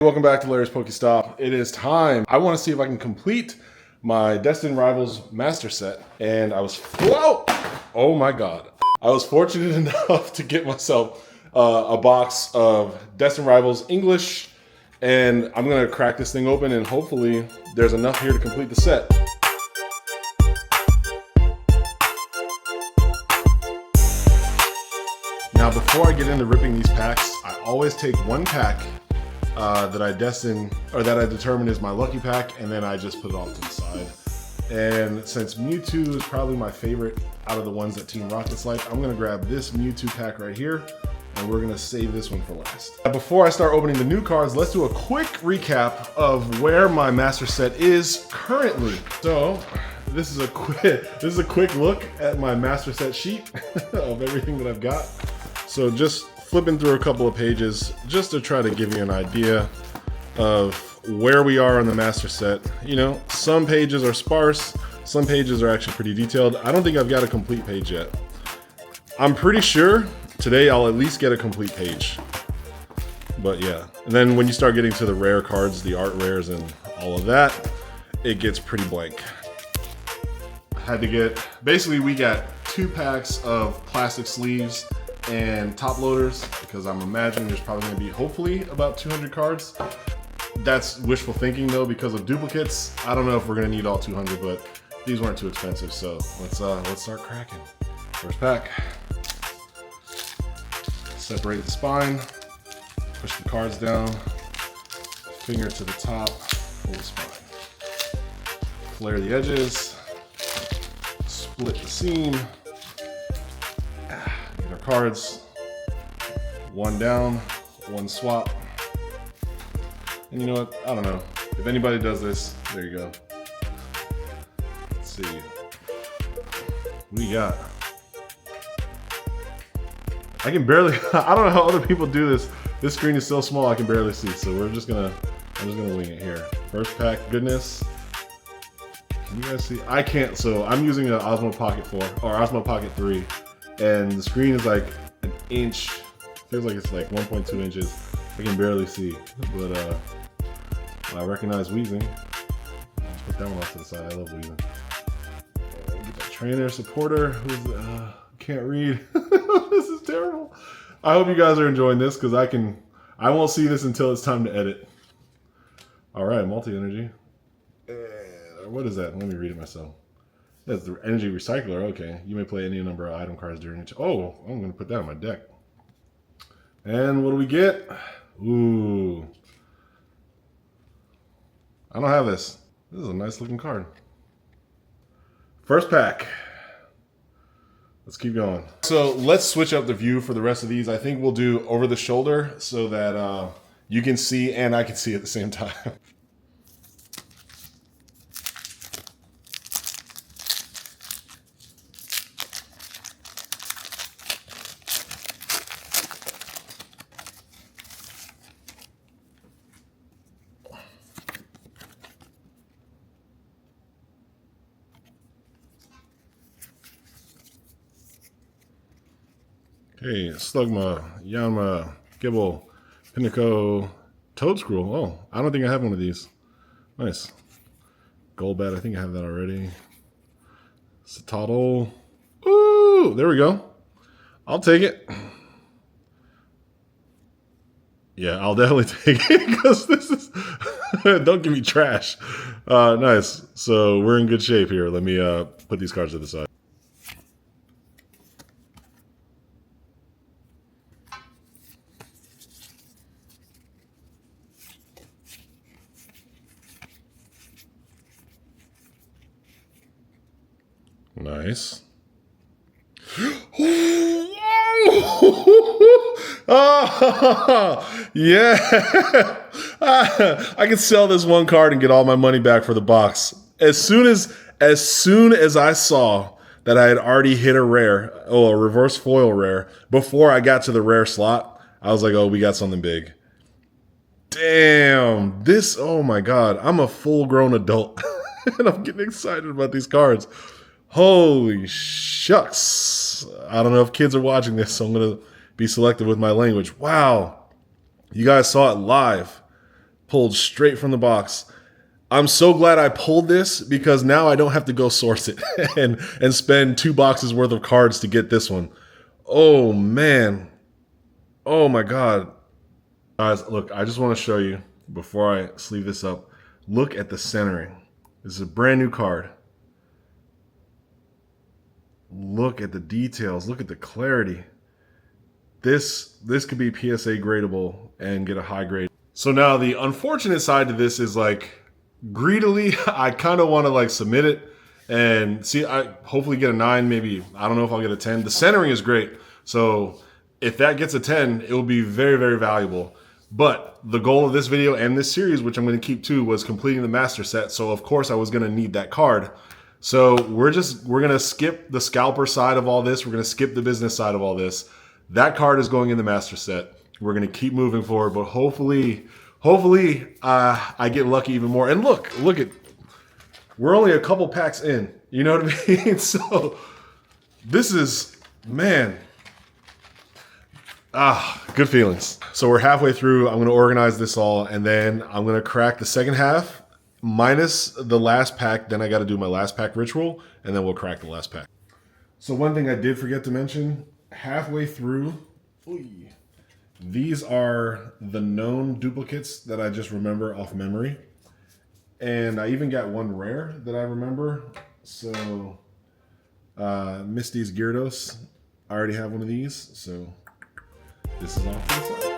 Welcome back to Larry's Pokestop. It is time. I want to see if I can complete my Destined Rivals Master Set. And I was, whoa! Oh my God. I was fortunate enough to get myself a box of Destined Rivals English. And I'm going to crack this thing open and hopefully there's enough here to complete the set. Now before I get into ripping these packs, I always take one pack that I determine is my lucky pack, and then I just put it off to the side. And since Mewtwo is probably my favorite out of the ones that Team Rocket's like, I'm gonna grab this Mewtwo pack right here, and we're gonna save this one for last. Before I start opening the new cards, let's do a quick recap of where my master set is currently. So this is a quick look at my master set sheet of everything that I've got. So just flipping through a couple of pages just to try to give you an idea of where we are on the master set. You know, some pages are sparse, some pages are actually pretty detailed. I don't think I've got a complete page yet. I'm pretty sure today I'll at least get a complete page. But yeah, and then when you start getting to the rare cards, the art rares and all of that, it gets pretty blank. I had to get, basically we got 2 packs of plastic sleeves and top loaders, because I'm imagining there's probably going to be hopefully about 200 cards. That's wishful thinking though, because of duplicates. I don't know if we're going to need all 200, but these weren't too expensive, so let's start cracking. First pack. Separate the spine, push the cards down, finger to the top, pull the spine. Flare the edges, split the seam. Cards, one down, one swap. And you know what? I don't know. If anybody does this, there you go. Let's see. What do you got? I can barely, I don't know how other people do this. This screen is so small I can barely see. So I'm just gonna wing it here. First pack, goodness. Can you guys see? I can't, so I'm using an Osmo Pocket 4 or Osmo Pocket 3. And the screen is like an inch, feels like it's like 1.2 inches. I can barely see, but I recognize wheezing. Let's put that one off to the side. I love wheezing. Get that trainer, supporter, who's can't read. This is terrible. I hope you guys are enjoying this because I won't see this until it's time to edit. All right, multi-energy. What is that? Let me read it myself. That's the energy recycler. Okay, you may play any number of item cards during it. Oh, I'm gonna put that on my deck. And what do we get? Ooh, I don't have this. This is a nice looking card. First pack. Let's keep going. So let's switch up the view for the rest of these. I think we'll do over the shoulder so that you can see and I can see at the same time. Okay, Slugma, Yanma, Gibble, Pinnacle, Toadscrew. Oh, I don't think I have one of these. Nice. Golbat, I think I have that already. Satotl. Ooh, there we go. I'll take it. Yeah, I'll definitely take it because this is, don't give me trash. Nice. So we're in good shape here. Let me put these cards to the side. Nice. Oh, yeah. I can sell this one card and get all my money back for the box. As soon as I saw that I had already hit a rare, a reverse foil rare, before I got to the rare slot, I was like, oh, we got something big. Damn, this, oh my God, I'm a full-grown adult and I'm getting excited about these cards. Holy shucks. I don't know if kids are watching this, so I'm going to be selective with my language. Wow. You guys saw it live. pulled straight from the box. I'm so glad I pulled this because now I don't have to go source it and spend 2 boxes worth of cards to get this one. Oh man. Oh my God. Guys, look, I just want to show you before I sleeve this up. Look at the centering. This is a brand new card. Look at the details. Look at the clarity. This could be PSA gradable and get a high grade. So now the unfortunate side to this is like greedily, I kind of want to like submit it and see, I hopefully get a 9, maybe, I don't know if I'll get a 10. The centering is great. So if that gets a 10, it will be very, very valuable. But the goal of this video and this series, which I'm going to keep too, was completing the master set. So of course I was going to need that card. So we're going to skip the scalper side of all this. We're going to skip the business side of all this. That card is going in the master set. We're going to keep moving forward, but hopefully I get lucky even more. And look at, we're only a couple packs in, you know what I mean? So this is, man, good feelings. So we're halfway through. I'm going to organize this all, and then I'm going to crack the second half minus the last pack. Then I got to do my last pack ritual, and then we'll crack the last pack. So one thing I did forget to mention, halfway through, these are the known duplicates that I just remember off memory. And I even got one rare that I remember. So Misty's Gyarados, I already have one of these. So this is off to the side.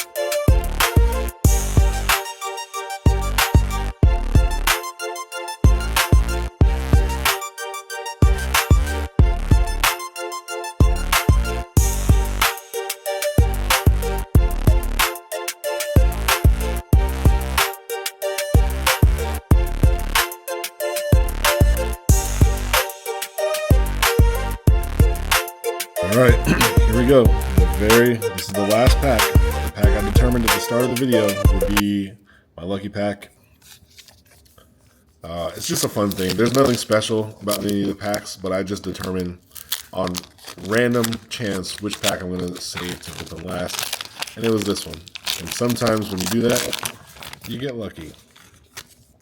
All right, here we go. This is the last pack. The pack I determined at the start of the video would be my lucky pack. It's just a fun thing. There's nothing special about any of the packs, but I just determine on random chance which pack I'm going to save to put the last. And it was this one. And sometimes when you do that, you get lucky.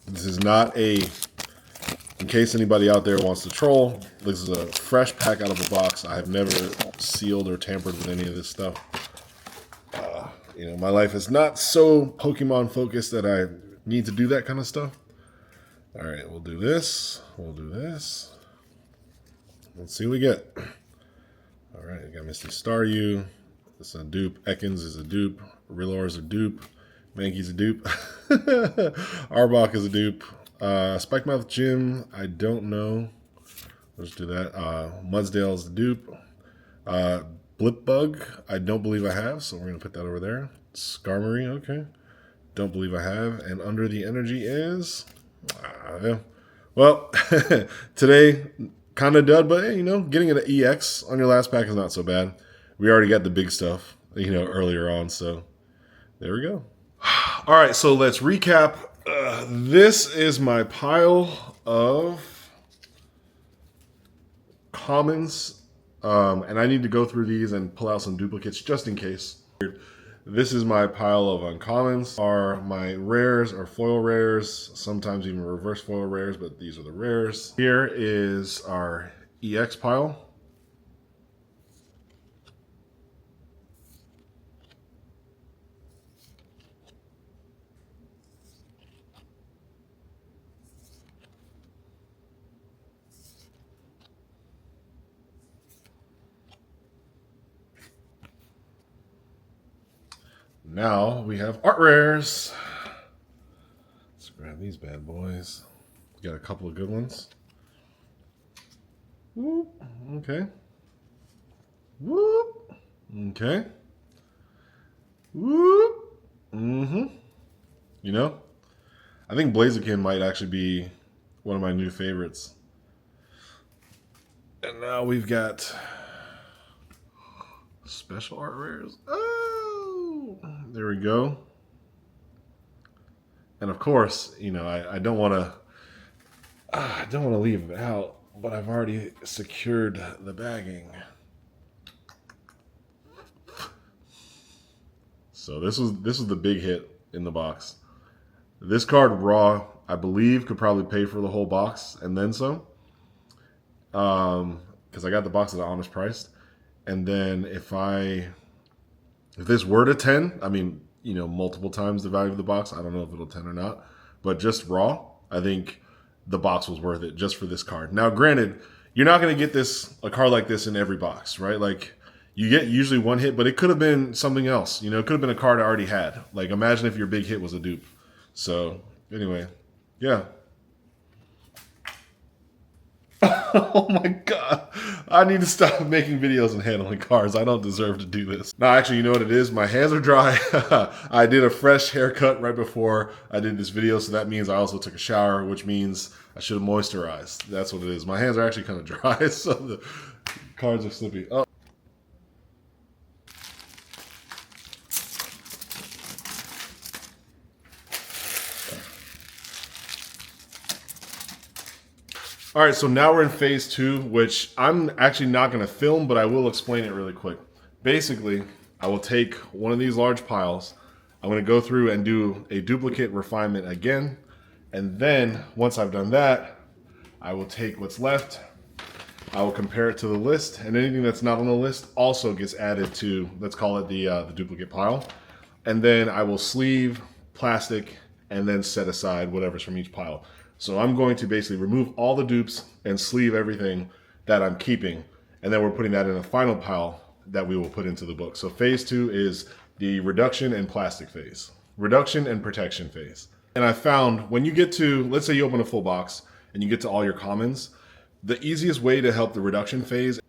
This is not a... In case anybody out there wants to troll, this is a fresh pack out of the box. I have never sealed or tampered with any of this stuff. You know, my life is not so Pokemon focused that I need to do that kind of stuff. All right, we'll do this. We'll do this. Let's see what we get. All right, we got Misty Staryu. This is a dupe. Ekans is a dupe. Rilor is a dupe. Mankey's a dupe. Arbok is a dupe. Spikemouth Gym, I don't know. Let's do that. Mudsdale's the dupe. Blipbug, I don't believe I have, so we're going to put that over there. Skarmory, okay. Don't believe I have. And Under the Energy is... yeah. Well, today, kind of dud, but hey, you know, getting an EX on your last pack is not so bad. We already got the big stuff, you know, earlier on, so there we go. All right, so let's recap. This is my pile of commons, and I need to go through these and pull out some duplicates just in case. This is my pile of uncommons. Are my rares or foil rares, sometimes even reverse foil rares, but these are the rares. Here is our EX pile. Now we have art rares. Let's grab these bad boys. We got a couple of good ones. Whoop. Okay. Whoop. Okay. Whoop. Mm-hmm. You know, I think Blaziken might actually be one of my new favorites. And now we've got special art rares. There we go. And of course, you know, I don't want to leave it out, but I've already secured the bagging. So this was the big hit in the box. This card raw, I believe, could probably pay for the whole box and then some. Because I got the box at an honest price. And then if this were to 10, I mean, you know, multiple times the value of the box. I don't know if it'll 10 or not. But just raw, I think the box was worth it just for this card. Now, granted, you're not going to get a card like this in every box, right? Like, you get usually one hit, but it could have been something else. You know, it could have been a card I already had. Like, imagine if your big hit was a dupe. So, anyway, yeah. Oh my god. I need to stop making videos and handling cards. I don't deserve to do this. No, actually, you know what it is? My hands are dry. I did a fresh haircut right before I did this video, so that means I also took a shower, which means I should have moisturized. That's what it is. My hands are actually kind of dry, so the cards are slippy. Oh. All right, so now we're in phase 2, which I'm actually not going to film, but I will explain it really quick. Basically, I will take one of these large piles. I'm going to go through and do a duplicate refinement again. And then once I've done that, I will take what's left. I will compare it to the list, and anything that's not on the list also gets added to, let's call it the duplicate pile. And then I will sleeve, plastic, and then set aside whatever's from each pile. So I'm going to basically remove all the dupes and sleeve everything that I'm keeping. And then we're putting that in a final pile that we will put into the book. So phase 2 is the reduction and plastic phase. Reduction and protection phase. And I found when you get to, let's say you open a full box and you get to all your commons, the easiest way to help the reduction phase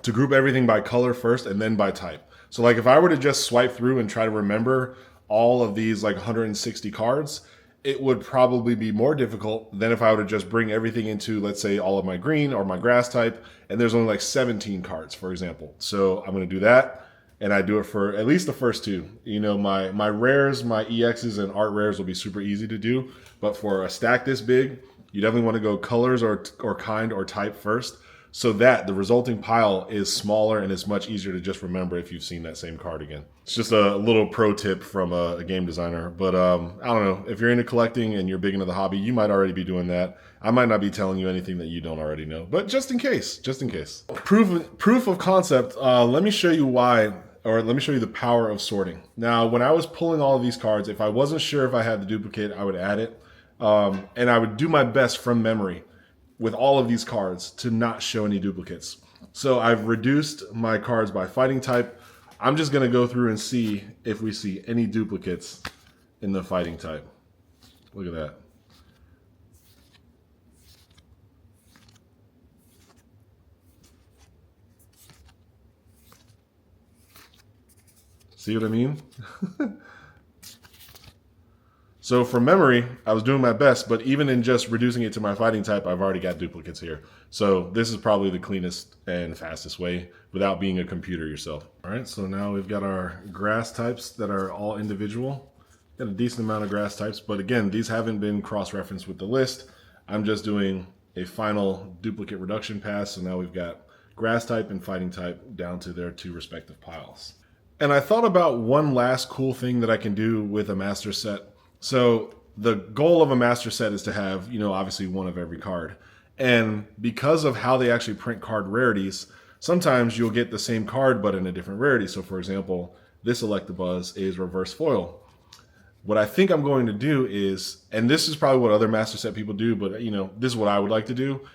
to group everything by color first and then by type. So like if I were to just swipe through and try to remember all of these like 160 cards, it would probably be more difficult than if I were to just bring everything into, let's say, all of my green or my grass type, and there's only like 17 cards, for example. So I'm going to do that, and I do it for at least the first 2. You know, my rares, my EXs, and art rares will be super easy to do, but for a stack this big, you definitely want to go colors or kind or type first, so that the resulting pile is smaller and it's much easier to just remember if you've seen that same card again. It's just a little pro tip from a game designer. But I don't know, if you're into collecting and you're big into the hobby, you might already be doing that. I might not be telling you anything that you don't already know, but just in case, just in case. Proof of concept, let me show you why, or let me show you the power of sorting. Now, when I was pulling all of these cards, if I wasn't sure if I had the duplicate, I would add it. And I would do my best from memory with all of these cards to not show any duplicates. So I've reduced my cards by fighting type. I'm just gonna go through and see if we see any duplicates in the fighting type. Look at that. See what I mean? So from memory, I was doing my best, but even in just reducing it to my fighting type, I've already got duplicates here. So this is probably the cleanest and fastest way without being a computer yourself. All right, so now we've got our grass types that are all individual. Got a decent amount of grass types, but again, these haven't been cross-referenced with the list. I'm just doing a final duplicate reduction pass, so now we've got grass type and fighting type down to their 2 respective piles. And I thought about one last cool thing that I can do with a master set. So the goal of a master set is to have, you know, obviously one of every card. And because of how they actually print card rarities, sometimes you'll get the same card but in a different rarity. So for example, this Electabuzz is reverse foil. What I think I'm going to do is, and this is probably what other master set people do, but you know, this is what I would like to do,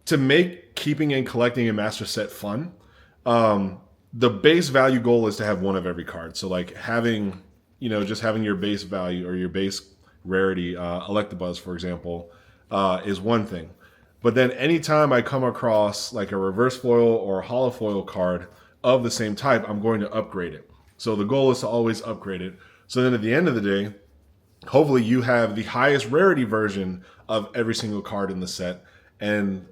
to make keeping and collecting a master set fun. The base value goal is to have one of every card. So like having, you know, just having your base value or your base rarity, Electabuzz, for example, is one thing. But then anytime I come across like a reverse foil or a holo foil card of the same type, I'm going to upgrade it. So the goal is to always upgrade it. So then at the end of the day, hopefully you have the highest rarity version of every single card in the set. And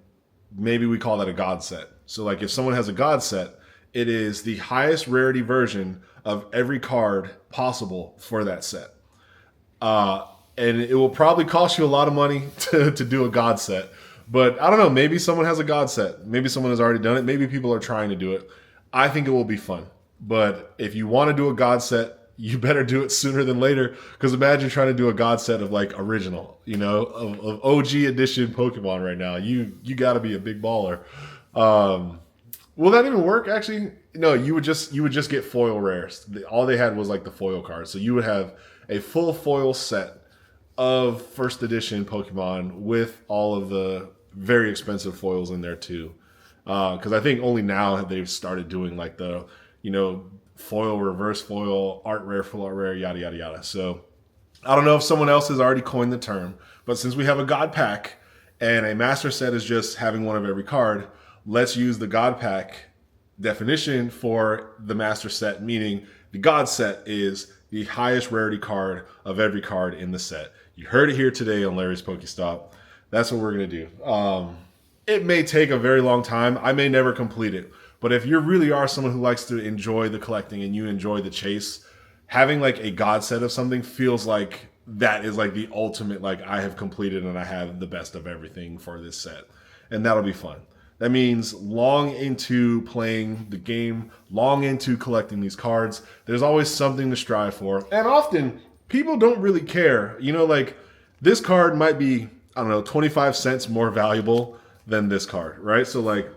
maybe we call that a god set. So like if someone has a god set, it is the highest rarity version of every card possible for that set. And it will probably cost you a lot of money to do a god set. But I don't know, maybe someone has a god set. Maybe someone has already done it. Maybe people are trying to do it. I think it will be fun. But if you want to do a god set, you better do it sooner than later. Because imagine trying to do a God set of like original, you know, of OG edition Pokemon right now. You got to be a big baller. Will that even work? Actually, no. You would just get foil rares. All they had was like the foil cards. So you would have a full foil set of first edition Pokemon with all of the very expensive foils in there too. Because I think only now they've started doing like the, you know, foil, reverse foil, art rare, full art rare, yada, yada, yada. So I don't know if someone else has already coined the term, but since we have a God pack and a master set is just having one of every card, let's use the God pack definition for the master set, meaning the God set is the highest rarity card of every card in the set. You heard it here today on Larry's Pokestop. That's what we're going to do. It may take a very long time. I may never complete it. But if you really are someone who likes to enjoy the collecting and you enjoy the chase, having like a God set of something feels like that is like the ultimate, like I have completed and I have the best of everything for this set. And that'll be fun. That means long into playing the game, long into collecting these cards, there's always something to strive for. And often people don't really care. You know, like this card might be, I don't know, 25 cents more valuable than this card, right? So like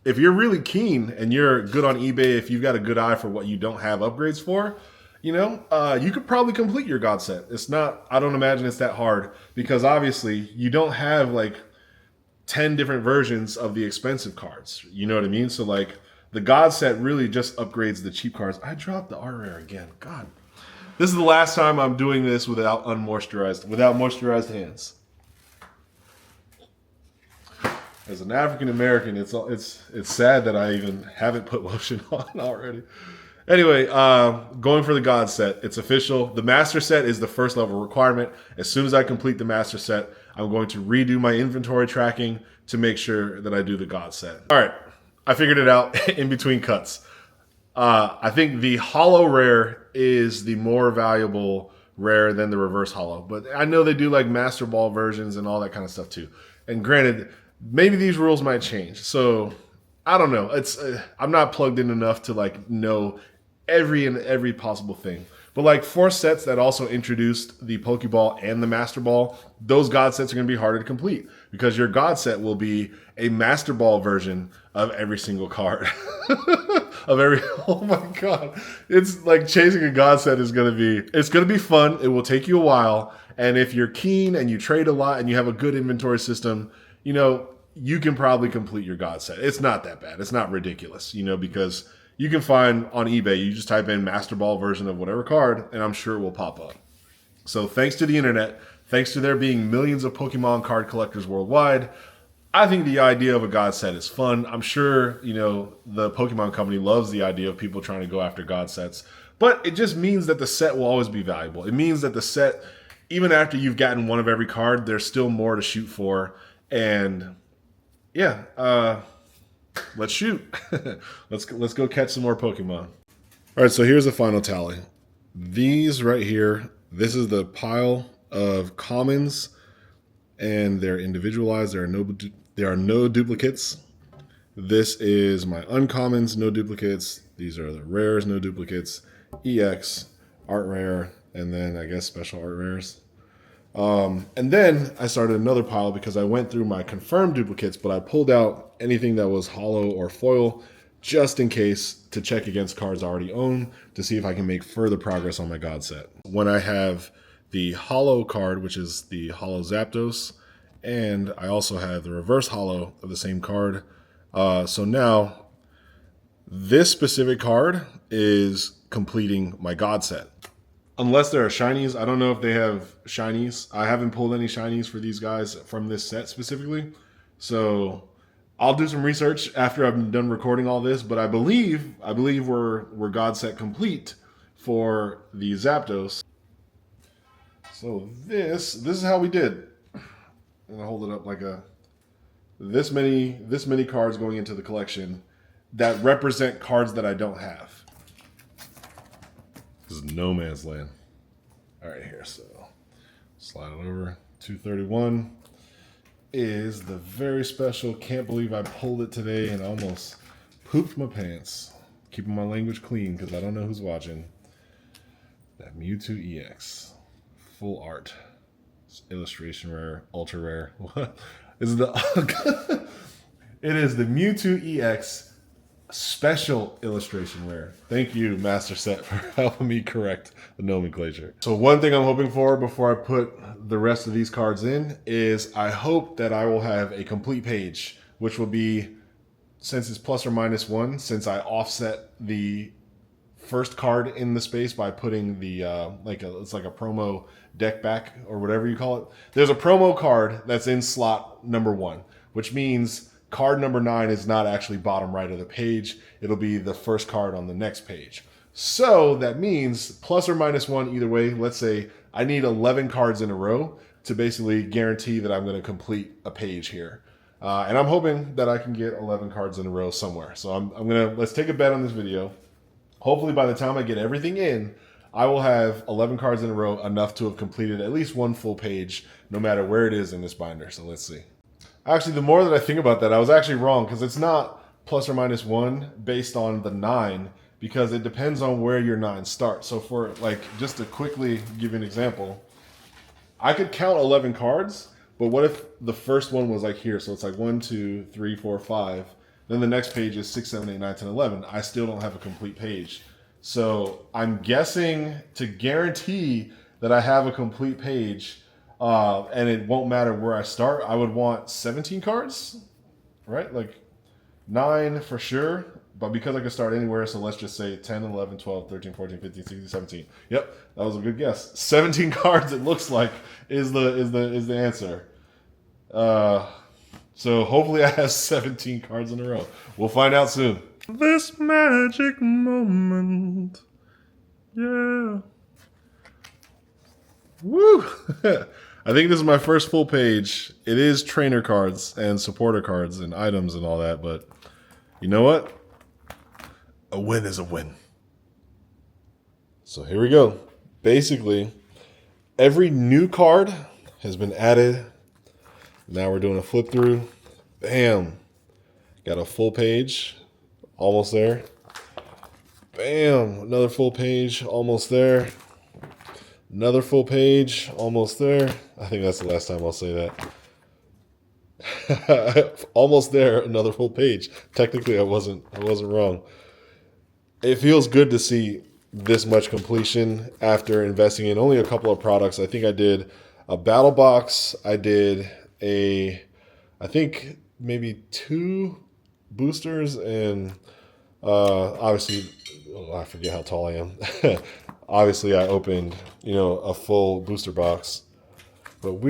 if you're really keen and you're good on eBay, if you've got a good eye for what you don't have upgrades for, you know, you could probably complete your God set. It's not, I don't imagine it's that hard because obviously you don't have like 10 different versions of the expensive cards. You know what I mean? So like the God set really just upgrades the cheap cards. I dropped the art rare again. God. This is the last time I'm doing this without moisturized hands. As an African American, it's sad that I even haven't put lotion on already. Anyway, going for the God set. It's official. The master set is the first level requirement. As soon as I complete the master set, I'm going to redo my inventory tracking to make sure that I do the God set. All right, I figured it out in between cuts. I think the holo rare is the more valuable rare than the reverse holo, but I know they do like Master Ball versions and all that kind of stuff too. And granted, maybe these rules might change. So I don't know. It's I'm not plugged in enough to like know every possible thing. But like for sets that also introduced the Pokeball and the Master Ball, those God sets are going to be harder to complete because your God set will be a Master Ball version of every single card. Oh my God. It's like chasing a God set it's going to be fun. It will take you a while. And if you're keen and you trade a lot and you have a good inventory system, you know, you can probably complete your God set. It's not that bad. It's not ridiculous, you know, because you can find on eBay, you just type in Master Ball version of whatever card, and I'm sure it will pop up. So thanks to the internet, thanks to there being millions of Pokemon card collectors worldwide, I think the idea of a God set is fun. I'm sure, you know, the Pokemon company loves the idea of people trying to go after God sets, but it just means that the set will always be valuable. It means that the set, even after you've gotten one of every card, there's still more to shoot for. And yeah, let's shoot. let's go catch some more Pokemon. All right, so here's the final tally. These right here, this is the pile of commons, and they're individualized. There are no duplicates. This is my uncommons, no duplicates. These are the rares, no duplicates. EX, art rare, and then I guess special art rares. And then I started another pile because I went through my confirmed duplicates, but I pulled out anything that was holo or foil just in case to check against cards I already own to see if I can make further progress on my God set. When I have the holo card, which is the holo Zapdos, and I also have the reverse holo of the same card. So now this specific card is completing my God set. Unless there are shinies. I don't know if they have shinies. I haven't pulled any shinies for these guys from this set specifically. So I'll do some research after I'm done recording all this, but I believe we're God set complete for the Zapdos. So this is how we did. And I hold it up like this many cards going into the collection that represent cards that I don't have. This is no man's land. All right, here, so slide it over. 231 is the very special, can't believe I pulled it today and almost pooped my pants. Keeping my language clean because I don't know who's watching. That Mewtwo EX. Full art. Illustration rare. Ultra rare. What? Is the it is the Mewtwo EX special illustration rare. Thank you, Master Set, for helping me correct the nomenclature. So one thing I'm hoping for before I put the rest of these cards in is I hope that I will have a complete page, which will be, since it's ±1, since I offset the first card in the space by putting the it's like a promo deck back or whatever you call it. There's a promo card that's in slot number 1, which means card number 9 is not actually bottom right of the page. It'll be the first card on the next page. So that means ±1 either way. Let's say I need 11 cards in a row to basically guarantee that I'm going to complete a page here. And I'm hoping that I can get 11 cards in a row somewhere. So let's take a bet on this video. Hopefully by the time I get everything in, I will have 11 cards in a row, enough to have completed at least one full page, no matter where it is in this binder. So let's see. Actually, the more that I think about that, I was actually wrong, because it's not ±1 based on the 9, because it depends on where your 9 starts. So for, like, just to quickly give you an example, I could count 11 cards, but what if the first one was like here? So it's like 1, 2, 3, 4, 5. Then the next page is 6, 7, 8, 9, 10, 11. I still don't have a complete page. So I'm guessing, to guarantee that I have a complete page, and it won't matter where I start, I would want 17 cards, right? Like 9 for sure, but because I can start anywhere, so let's just say 10, 11, 12, 13, 14, 15, 16, 17. Yep, that was a good guess. 17 cards, it looks like, is the answer. So hopefully I have 17 cards in a row. We'll find out soon. This magic moment. Yeah. Woo! I think this is my first full page. It is trainer cards and supporter cards and items and all that, but you know what? A win is a win. So here we go. Basically, every new card has been added. Now we're doing a flip through. Bam. Got a full page. Almost there. Bam. Another full page. Almost there. Another full page. Almost there. I think that's the last time I'll say that. Almost there. Another full page. Technically, I wasn't wrong. It feels good to see this much completion after investing in only a couple of products. I think I did a battle box. I did I think maybe 2 boosters, and obviously, I forget how tall I am. Obviously, I opened, a full booster box, but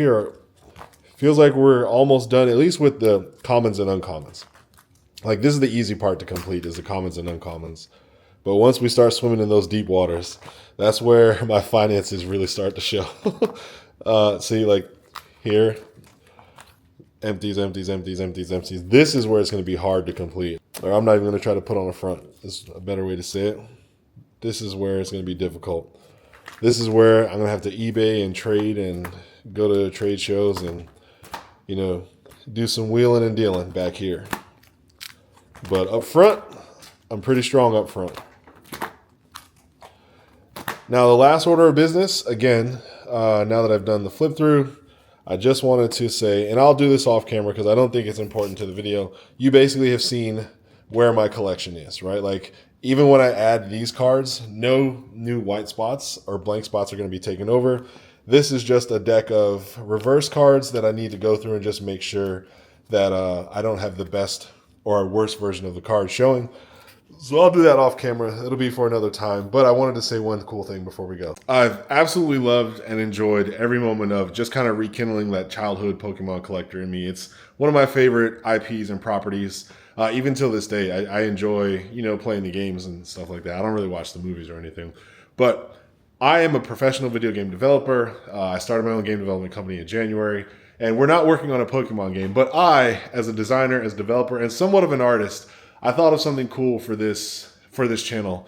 feels like we're almost done, at least with the commons and uncommons. Like, this is the easy part to complete, is the commons and uncommons. But once we start swimming in those deep waters, that's where my finances really start to show. See, like here, empties, empties, empties, empties, empties. This is where it's going to be hard to complete. Or I'm not even going to try to put on the front. This is a better way to say it. This is where it's going to be difficult. This is where I'm going to have to eBay and trade and go to trade shows and, do some wheeling and dealing back here. But up front, I'm pretty strong up front. Now, the last order of business, again, now that I've done the flip through, I just wanted to say, and I'll do this off camera because I don't think it's important to the video. You basically have seen where my collection is, right? Like, even when I add these cards, no new white spots or blank spots are going to be taken over. This is just a deck of reverse cards that I need to go through and just make sure that I don't have the best or a worse version of the card showing. So I'll do that off camera. It'll be for another time. But I wanted to say one cool thing before we go. I've absolutely loved and enjoyed every moment of just kind of rekindling that childhood Pokemon collector in me. It's one of my favorite IPs and properties. Even till this day, I enjoy, playing the games and stuff like that. I don't really watch the movies or anything. But I am a professional video game developer. I started my own game development company in January. And we're not working on a Pokemon game. But I, as a designer, as a developer, and somewhat of an artist, I thought of something cool for this channel.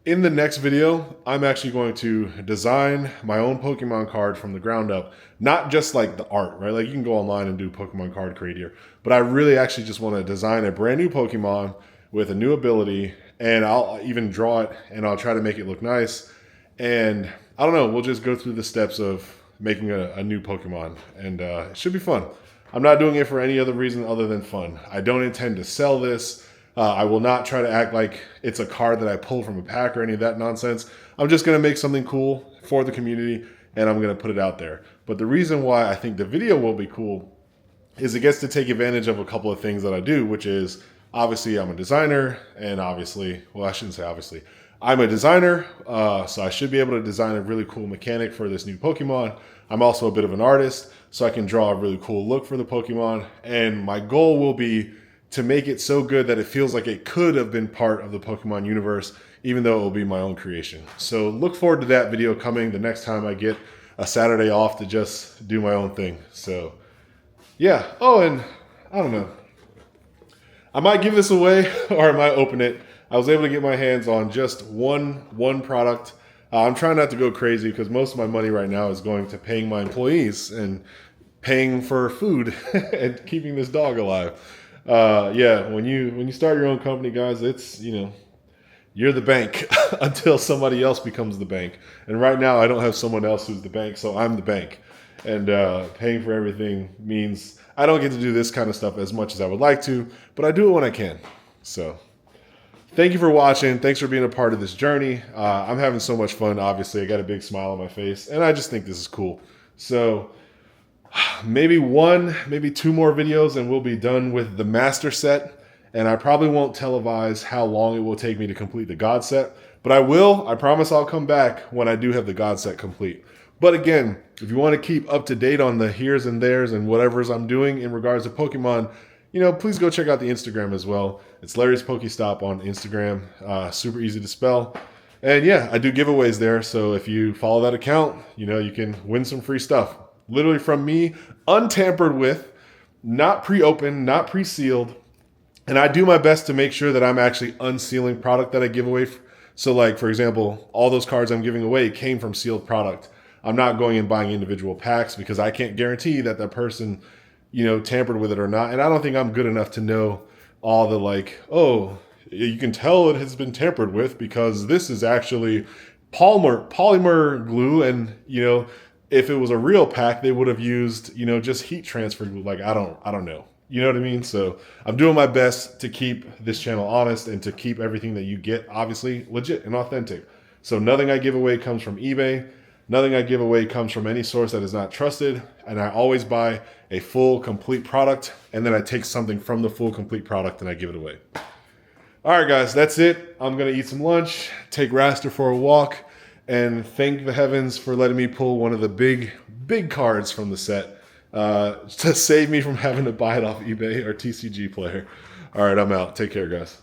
In the next video, I'm actually going to design my own Pokemon card from the ground up. Not just like the art, right? Like, you can go online and do Pokemon card creator. But I really actually just want to design a brand new Pokemon with a new ability. And I'll even draw it and I'll try to make it look nice. And I don't know. We'll just go through the steps of making a new Pokemon, and it should be fun. I'm not doing it for any other reason other than fun. I don't intend to sell this. I will not try to act like it's a card that I pulled from a pack or any of that nonsense. I'm just going to make something cool for the community, and I'm going to put it out there. But the reason why I think the video will be cool is it gets to take advantage of a couple of things that I do, which is obviously I'm a designer, and obviously, well, I shouldn't say obviously. I'm a designer, so I should be able to design a really cool mechanic for this new Pokemon. I'm also a bit of an artist, so I can draw a really cool look for the Pokemon. And my goal will be to make it so good that it feels like it could have been part of the Pokemon universe, even though it will be my own creation. So look forward to that video coming the next time I get a Saturday off to just do my own thing. So yeah. Oh, and I don't know. I might give this away or I might open it. I was able to get my hands on just one product. I'm trying not to go crazy because most of my money right now is going to paying my employees and paying for food and keeping this dog alive. Yeah, when you start your own company, guys, it's, you know, you're the bank until somebody else becomes the bank. And right now I don't have someone else who's the bank, so I'm the bank. And paying for everything means I don't get to do this kind of stuff as much as I would like to, but I do it when I can. So thank you for watching. Thanks for being a part of this journey. I'm having so much fun, obviously. I got a big smile on my face, and I just think this is cool. So maybe maybe two more videos, and we'll be done with the Master Set. And I probably won't televise how long it will take me to complete the God Set, but I will. I promise I'll come back when I do have the God Set complete. But again, if you want to keep up to date on the here's and there's and whatever's I'm doing in regards to Pokemon, you know, please go check out the Instagram as well. It's Larry's Pokestop on Instagram. Super easy to spell. And yeah, I do giveaways there. So if you follow that account, you know, you can win some free stuff. Literally from me, untampered with, not pre-opened, not pre-sealed. And I do my best to make sure that I'm actually unsealing product that I give away. So like, for example, all those cards I'm giving away came from sealed product. I'm not going and buying individual packs because I can't guarantee that that person, you know, tampered with it or not. And I don't think I'm good enough to know all the like, oh, you can tell it has been tampered with because this is actually polymer glue. And, you know, if it was a real pack, they would have used, you know, just heat transfer glue. Like, I don't know. You know what I mean? So I'm doing my best to keep this channel honest and to keep everything that you get, obviously, legit and authentic. So nothing I give away comes from eBay. Nothing I give away comes from any source that is not trusted. And I always buy a full, complete product. And then I take something from the full, complete product and I give it away. All right, guys, that's it. I'm going to eat some lunch, take Raster for a walk, and thank the heavens for letting me pull one of the big cards from the set to save me from having to buy it off eBay or TCG Player. All right, I'm out. Take care, guys.